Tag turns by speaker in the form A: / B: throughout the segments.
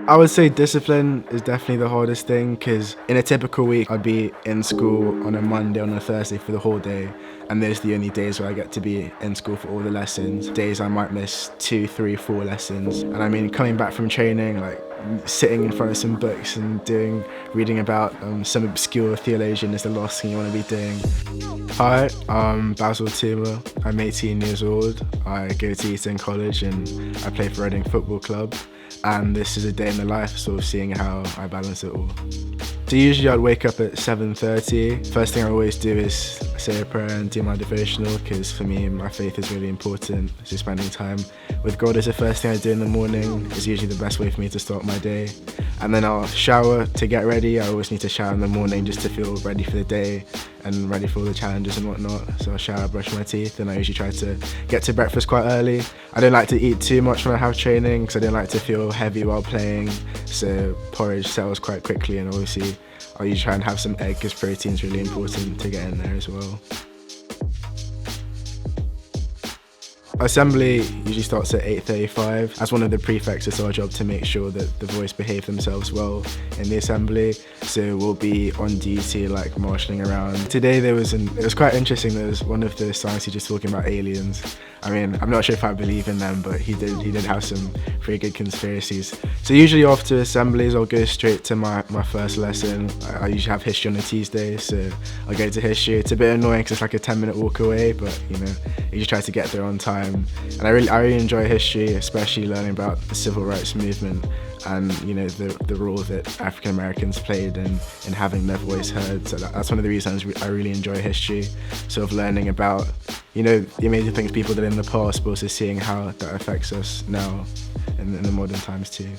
A: I would say discipline is definitely the hardest thing because in a typical week, I'd be in school on a Monday, on a Thursday for the whole day. And there's the only days where I get to be in school for all the lessons. Days I might miss 2, 3, 4 lessons. And I mean, coming back from training, like sitting in front of some books and reading about some obscure theologian is the last thing you want to be doing. Hi, I'm Basil Tuma. I'm 18 years old. I go to Eton College and I play for Reading Football Club. And this is a day in the life, sort of seeing how I balance it all. So usually I'd wake up at 7:30. First thing I always do is say a prayer and do my devotional, because for me my faith is really important. So spending time with God is the first thing I do in the morning. It's usually the best way for me to start my day. And then I'll shower to get ready. I always need to shower in the morning just to feel ready for the day and ready for all the challenges and whatnot. So I'll shower, brush my teeth, and I usually try to get to breakfast quite early. I don't like to eat too much when I have training because I don't like to feel heavy while playing. So porridge settles quite quickly, and obviously I'll usually try and have some egg because protein is really important to get in there as well. Assembly usually starts at 8:35. As one of the prefects, it's our job to make sure that the boys behave themselves well in the assembly. So we'll be on duty, like marshalling around. Today it was quite interesting. There was one of the science teachers talking about aliens. I mean, I'm not sure if I believe in them, but he did have some pretty good conspiracies. So usually after assemblies, I'll go straight to my first lesson. I usually have history on a Tuesday, so I'll go to history. It's a bit annoying because it's like a 10-minute walk away, but you know, you just try to get there on time. And I really enjoy history, especially learning about the civil rights movement and you know the role that African Americans played in having their voice heard. So that's one of the reasons I really enjoy history, sort of learning about you know the amazing things people did in the past, but also seeing how that affects us now in the modern times too.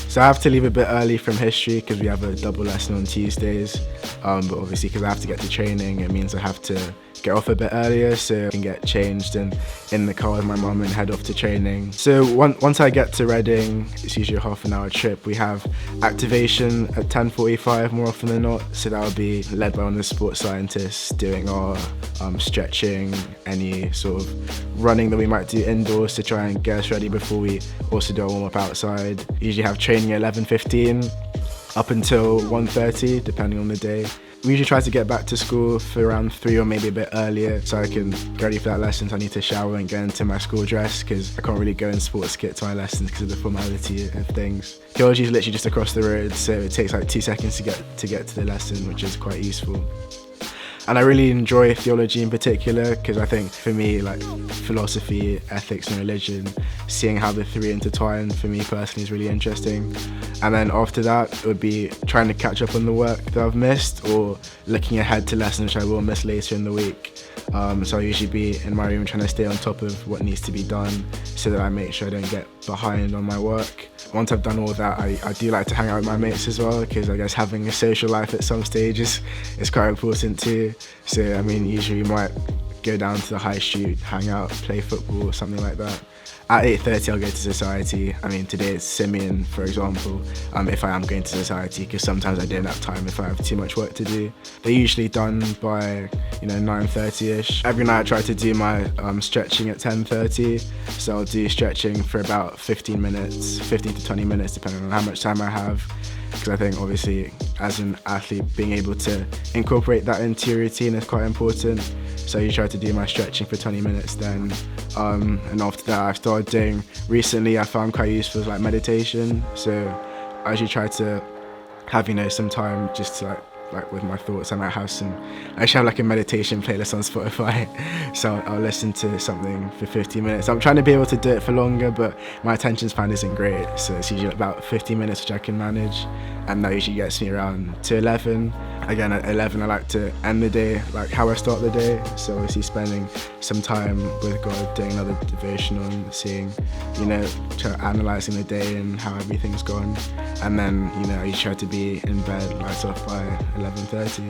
A: So I have to leave a bit early from history because we have a double lesson on Tuesdays, but obviously because I have to get to training, it means I have to get off a bit earlier so I can get changed and in the car with my mum and head off to training. So once I get to Reading, it's usually a half-an-hour trip. We have activation at 10:45 more often than not, so that'll be led by one of the sports scientists doing our stretching, any sort of running that we might do indoors to try and get us ready before we also do a warm-up outside. We usually have training at 11:15 up until 1:30 depending on the day. We usually try to get back to school for around 3 or maybe a bit earlier so I can get ready for that lesson. So I need to shower and get into my school dress because I can't really go in sports kit to my lessons because of the formality of things. Theology is literally just across the road, so it takes like 2 seconds to get to the lesson, which is quite useful. And I really enjoy theology in particular because I think for me, like philosophy, ethics and religion, seeing how the three intertwine for me personally is really interesting. And then after that, it would be trying to catch up on the work that I've missed or looking ahead to lessons which I will miss later in the week. So I'll usually be in my room trying to stay on top of what needs to be done so that I make sure I don't get behind on my work. Once I've done all that, I do like to hang out with my mates as well because I guess having a social life at some stages is quite important too. So I mean, usually we might go down to the high street, hang out, play football or something like that. At 8:30 I'll go to society. I mean today it's Simeon for example, if I am going to society because sometimes I don't have time if I have too much work to do. They're usually done by 9:30ish. Every night I try to do my stretching at 10:30, so I'll do stretching for about 15 to 20 minutes depending on how much time I have. Because I think obviously as an athlete being able to incorporate that into your routine is quite important. So you try to do my stretching for 20 minutes then. And after that I've started doing, recently I found quite useful like meditation. So I usually try to have some time just to like with my thoughts. I actually have like a meditation playlist on Spotify. So I'll listen to something for 15 minutes. I'm trying to be able to do it for longer, but my attention span isn't great. So it's usually about 15 minutes, which I can manage. And that usually gets me around to 11. Again, at 11, I like to end the day like how I start the day. So obviously spending some time with God, doing another devotional and seeing, analysing the day and how everything's gone. And then, I try to be in bed right off by 11:30.